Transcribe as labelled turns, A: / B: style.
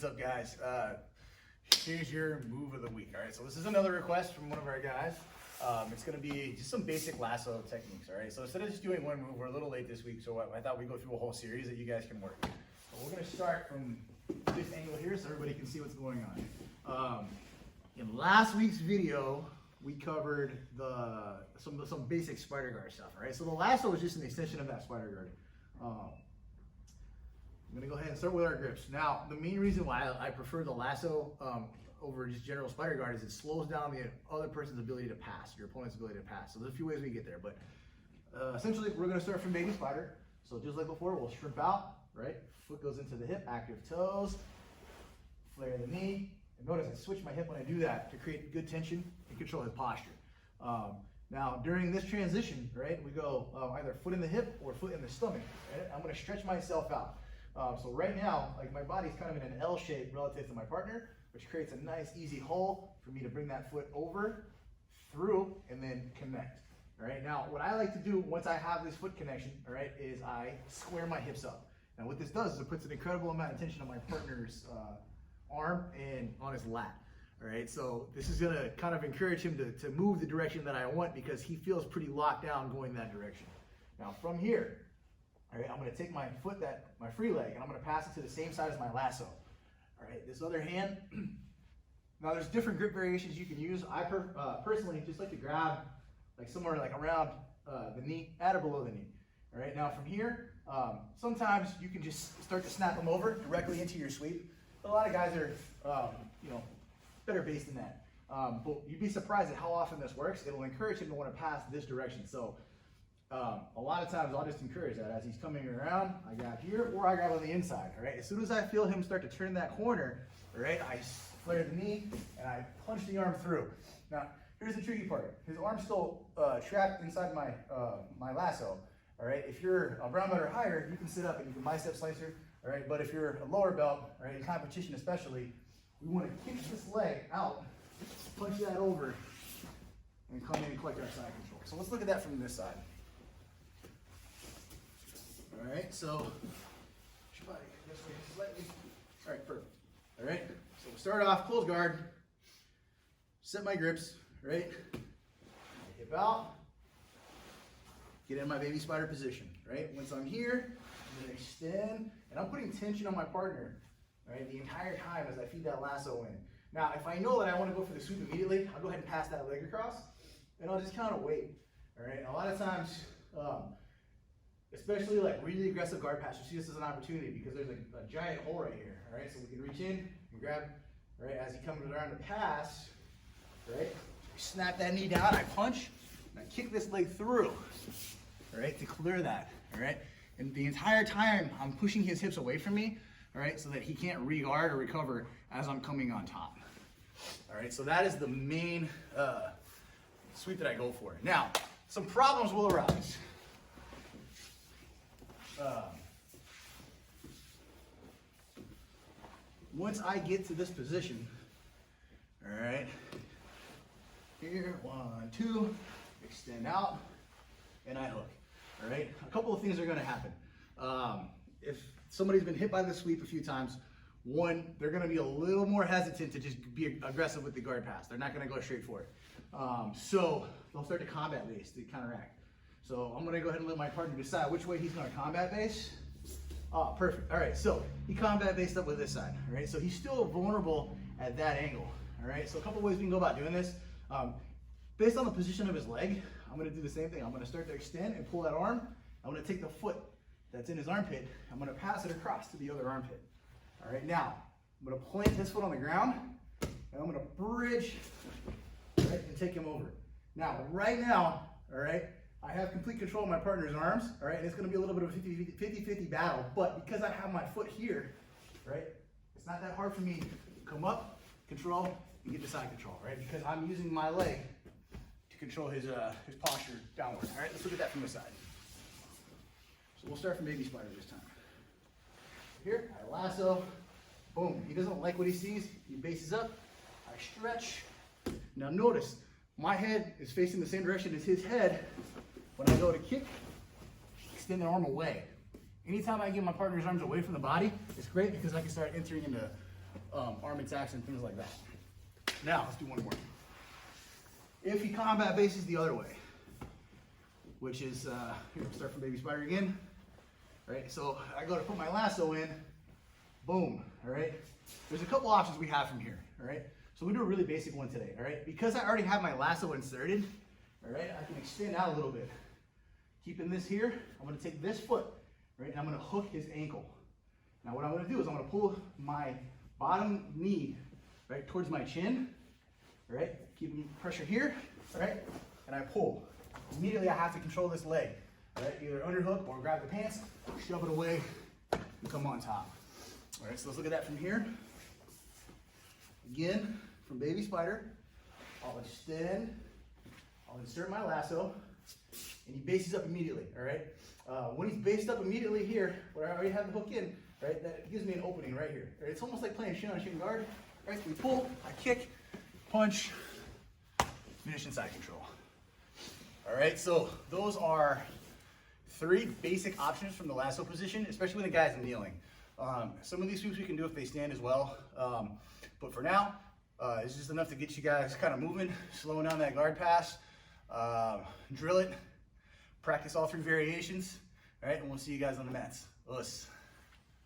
A: what's up, guys? Here's your move of the week. All right, so this is another request from one of our guys. It's going to be just some basic lasso techniques. All right, so instead of just doing one move, we're a little late this week, so I thought we'd go through a whole series that you guys can work. So we're going to start from this angle here so everybody can see what's going on. In last week's video, we covered some basic spider guard stuff. All right, so the lasso is just an extension of that spider guard. I'm gonna go ahead and start with our grips. Now, the main reason why I prefer the lasso over just general spider guard is it slows down the other person's ability to pass, your opponent's ability to pass. So there's a few ways we get there, but essentially we're gonna start from baby spider. So just like before, we'll shrimp out, right? Foot goes into the hip, active toes, flare the knee. And notice I switch my hip when I do that to create good tension and control his posture. Now, during this transition, right, we go either foot in the hip or foot in the stomach. Right? I'm gonna stretch myself out. So right now, like my body's kind of in an L shape relative to my partner, which creates a nice easy hole for me to bring that foot over, through, and then connect. All right, now what I like to do once I have this foot connection, all right, is I square my hips up. Now what this does is it puts an incredible amount of tension on my partner's arm and on his lat. All right, so this is gonna kind of encourage him to move the direction that I want because he feels pretty locked down going that direction. Now from here, all right, I'm gonna take my foot, my free leg, and I'm gonna pass it to the same side as my lasso. All right, this other hand, now there's different grip variations you can use. I personally just like to grab like somewhere like around the knee, at or below the knee. All right, now from here, sometimes you can just start to snap them over directly into your sweep. But a lot of guys are, better based than that. But you'd be surprised at how often this works. It'll encourage him to want to pass this direction. So a lot of times I'll just encourage that as he's coming around, I grab here or I grab on the inside, all right? As soon as I feel him start to turn that corner, all right, I flare the knee and I punch the arm through. Now, here's the tricky part. His arm's still trapped inside my, my lasso, all right? If you're a brown belt or higher, you can sit up and you can bicep slicer, all right? But if you're a lower belt, all right, in competition especially, we want to kick this leg out, punch that over, and come in and collect our side control. So let's look at that from this side. All right, so all right, perfect. All right, so we'll start off close guard, set my grips, right? Hip out, get in my baby spider position, right? Once I'm here, I'm gonna extend, and I'm putting tension on my partner, right, the entire time as I feed that lasso in. Now, if I know that I want to go for the sweep immediately, I'll go ahead and pass that leg across, and I'll just kind of wait. All right, and a lot of times, especially like really aggressive guard pass, you see this as an opportunity because there's a giant hole right here. All right, so we can reach in and grab, right, as he comes around to pass, right, snap that knee down, I punch, and I kick this leg through, all right, to clear that, all right, and the entire time I'm pushing his hips away from me, all right, so that he can't re-guard or recover as I'm coming on top. All right, so that is the main sweep that I go for. Now, some problems will arise. Once I get to this position, all right, here, 1, 2, extend out, and I hook, all right? A couple of things are gonna happen. If somebody's been hit by the sweep a few times, one, they're gonna be a little more hesitant to just be aggressive with the guard pass. They're not gonna go straight for it. So they'll start to combat base to counteract. So I'm gonna go ahead and let my partner decide which way he's gonna combat base. Oh, perfect. All right, so he combat based up with this side. All right, so he's still vulnerable at that angle. All right, so a couple ways we can go about doing this. Based on the position of his leg, I'm gonna do the same thing. I'm gonna start to extend and pull that arm. I'm gonna take the foot that's in his armpit. I'm gonna pass it across to the other armpit. All right, now I'm gonna plant his foot on the ground and I'm gonna bridge, right, and take him over. Now, right now, all right, I have complete control of my partner's arms, all right, and it's gonna be a little bit of a 50-50 battle, but because I have my foot here, right, it's not that hard for me to come up, control, and get the side control, right, because I'm using my leg to control his posture downward. All right, let's look at that from the side. So we'll start from baby spider this time. Here, I lasso, boom. He doesn't like what he sees, he bases up, I stretch. Now notice, my head is facing the same direction as his head. When I go to kick, extend the arm away. Anytime I get my partner's arms away from the body, it's great because I can start entering into arm attacks and things like that. Now, let's do one more. If he combat bases the other way, which is, here, we'll start from baby spider again. All right, so I go to put my lasso in, boom, all right? There's a couple options we have from here, all right? So we do a really basic one today, all right? Because I already have my lasso inserted, all right, I can extend out a little bit. Keeping this here, I'm gonna take this foot, right, and I'm gonna hook his ankle. Now what I'm gonna do is I'm gonna pull my bottom knee, right, towards my chin, all right? Keeping pressure here, all right? And I pull. Immediately I have to control this leg, all right? Either underhook or grab the pants, shove it away, and come on top. All right, so let's look at that from here. Again, from baby spider, I'll extend, I'll insert my lasso, and he bases up immediately, all right? When he's based up immediately here, where I already have the hook in, right, that gives me an opening right here. Right? It's almost like playing shin on shin guard, right? We pull, I kick, punch, finish inside control. All right, so those are 3 basic options from the lasso position, especially when the guy's kneeling. Some of these sweeps we can do if they stand as well, but for now, it's just enough to get you guys kind of moving, slowing down that guard pass, drill it, practice all 3 variations, all right, and we'll see you guys on the mats. Us.